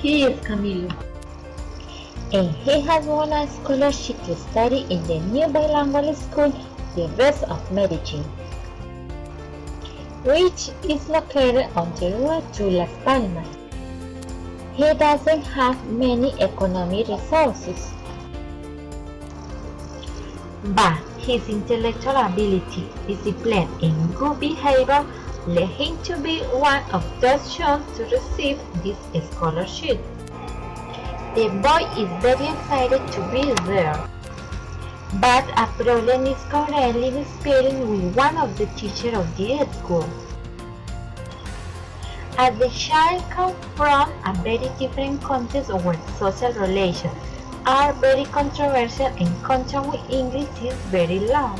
He is Camilo, and he has won a scholarship to study in the new bilingual school, the Rest of Medellin, which is located on the road to Las Palmas. He doesn't have many economic resources, but his intellectual ability, discipline, and good behavior led him to be one of those chosen to receive this scholarship. The boy is very excited to be there, but a problem is currently experiencing with one of the teachers of the school. As the child comes from a very different context where social relations are very controversial and contact with English is very low.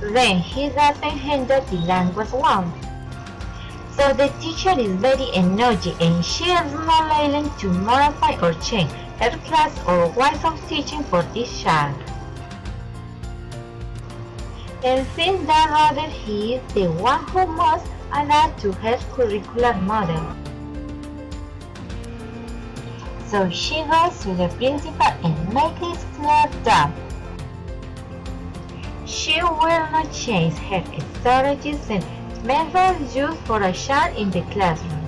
Then he doesn't handle the language well. So the teacher is very energetic and she is not willing to modify or change her class or ways of teaching for this child. And since that rather he is the one who must adapt to her curricular model. So she goes to the principal and makes it clear that she will not change her strategies and methods used for a child in the classroom.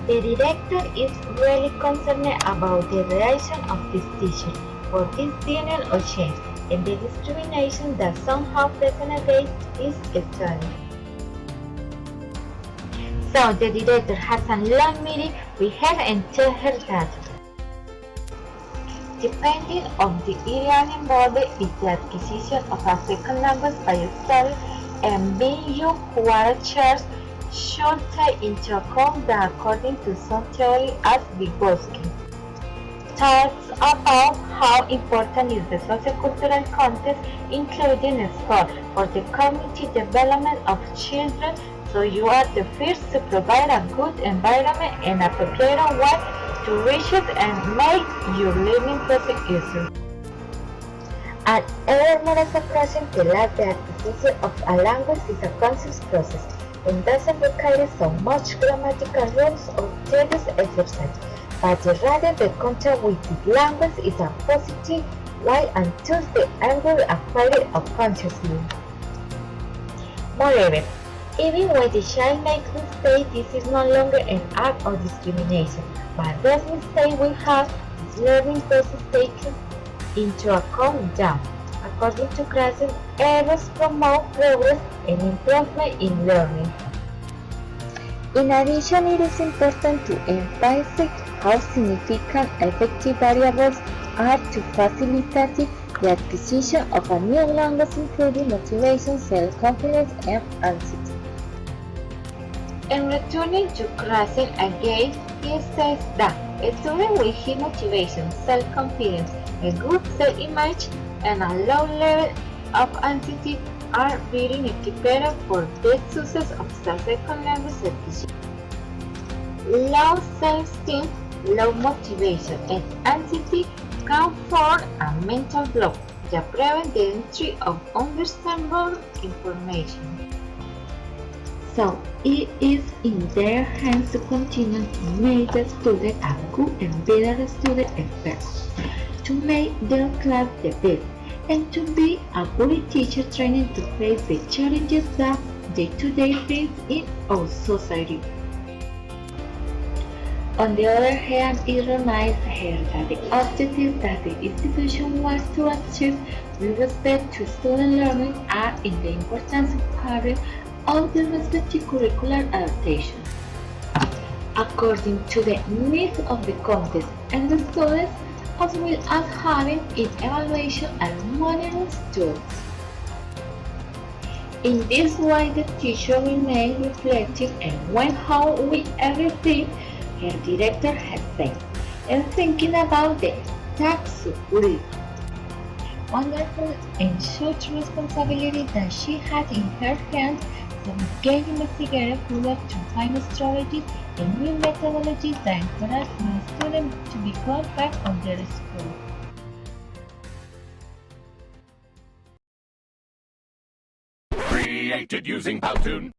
The director is really concerned about the reaction of this teacher for this denial or change and the discrimination that somehow present against this study. So the director has a long meeting with her and tells her that depending on the area involved is the acquisition of a second language by study and being used while chairs should take into account that according to some theory as Vygotsky talks about how important is the sociocultural context including sport for the cognitive development of children, so you are the first to provide a good environment and appropriate way to reach it and make your learning process easier. An error-modest approach tells us that the acquisition of a language is a conscious process and doesn't require so much grammatical rules or tedious exercise, but rather the contact with the language is a positive one and thus the angle acquired unconsciously. Moreover, even when the child makes mistakes, this is no longer an act of discrimination, but those mistakes will have this learning process taken into account that, according to Krashen, errors promote progress and improvement in learning. In addition, it is important to emphasize how significant effective variables are to facilitate the acquisition of a new language, including motivation, self-confidence, and anxiety. And returning to Krashen again, he says that a student with high motivation, self-confidence, a good self-image, and a low level of anxiety are very equipped for the success of second language acquisition. Low self-esteem, low motivation, and anxiety can form a mental block that prevents the entry of understandable information. So it is in their hands to continue to make the student a good and better student expert, to make their class the best, and to be a good teacher training to face the challenges that they today face in our society. On the other hand, it reminds her that the objectives that the institution wants to achieve with respect to student learning are in the importance of carrying out the respective curricular adaptation according to the needs of the context and the students, as well as having in evaluation and monitoring tools. In this way, the teacher remains reflective and when how with everything her director has said, and thinking about the task group. Wonderful and such responsibility that she has in her hands, the engaged investigator who look to find strategies and new methodologies that encourage my students to become part of their school. Created using Powtoon.